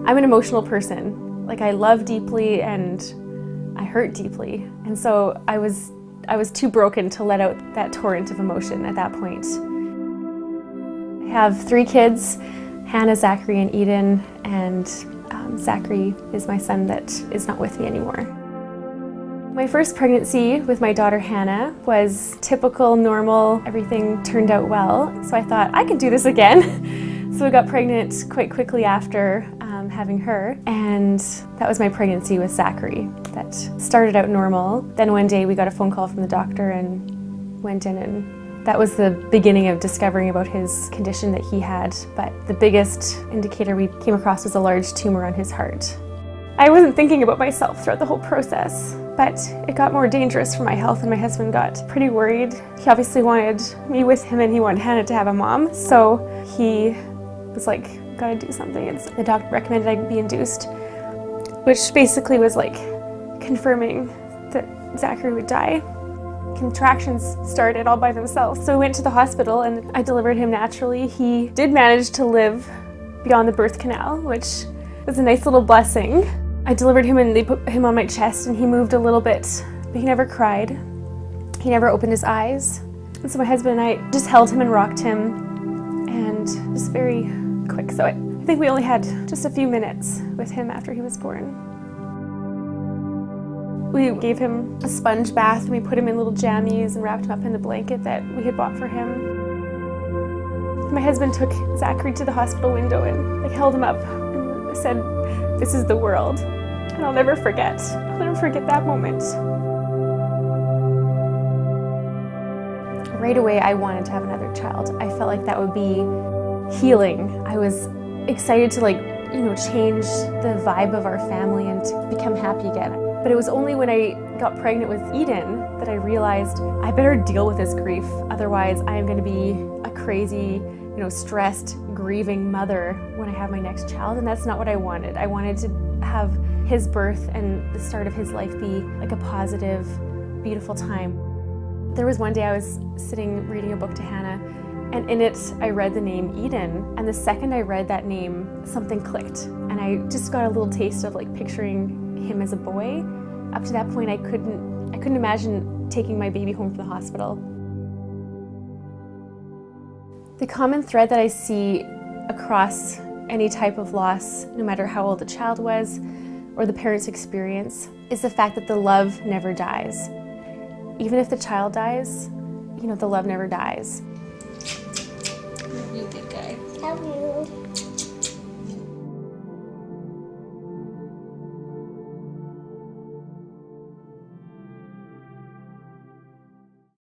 I'm an emotional person. Like, I love deeply and I hurt deeply. And so I was too broken to let out that torrent of emotion at that point. I have 3 kids, Hannah, Zachary, and Eden, and Zachary is my son that is not with me anymore. My first pregnancy with my daughter Hannah was typical, normal, everything turned out well. So I thought, I can do this again. So I got pregnant quite quickly after having her, and that was my pregnancy with Zachary. That started out normal. Then one day we got a phone call from the doctor and went in, and that was the beginning of discovering about his condition that he had. But the biggest indicator we came across was a large tumor on his heart. I wasn't thinking about myself throughout the whole process, but it got more dangerous for my health and my husband got pretty worried. He obviously wanted me with him and he wanted Hannah to have a mom, so he was like, gotta do something. And the doctor recommended I be induced, which basically was like confirming that Zachary would die. Contractions started all by themselves. So we went to the hospital and I delivered him naturally. He did manage to live beyond the birth canal, which was a nice little blessing. I delivered him and they put him on my chest and he moved a little bit, but he never cried. He never opened his eyes. And so my husband and I just held him and rocked him, and just very quick. So I think we only had just a few minutes with him after he was born. We gave him a sponge bath and we put him in little jammies and wrapped him up in the blanket that we had bought for him. My husband took Zachary to the hospital window and held him up and said, "This is the world." And I'll never forget that moment. Right away, I wanted to have another child. I felt like that would be healing. I was excited to change the vibe of our family and to become happy again. But it was only when I got pregnant with Eden that I realized I better deal with this grief. Otherwise, I am going to be a crazy, stressed, grieving mother when I have my next child. And that's not what I wanted. I wanted to have his birth and the start of his life be like a positive, beautiful time. There was one day I was sitting reading a book to Hannah, and in it I read the name Eden, and the second I read that name, something clicked, and I just got a little taste of picturing him as a boy. Up to that point, I couldn't imagine taking my baby home from the hospital. The common thread that I see across any type of loss, no matter how old the child was or the parent's experience, is the fact that the love never dies. Even if the child dies, the love never dies. You big guy. Love you.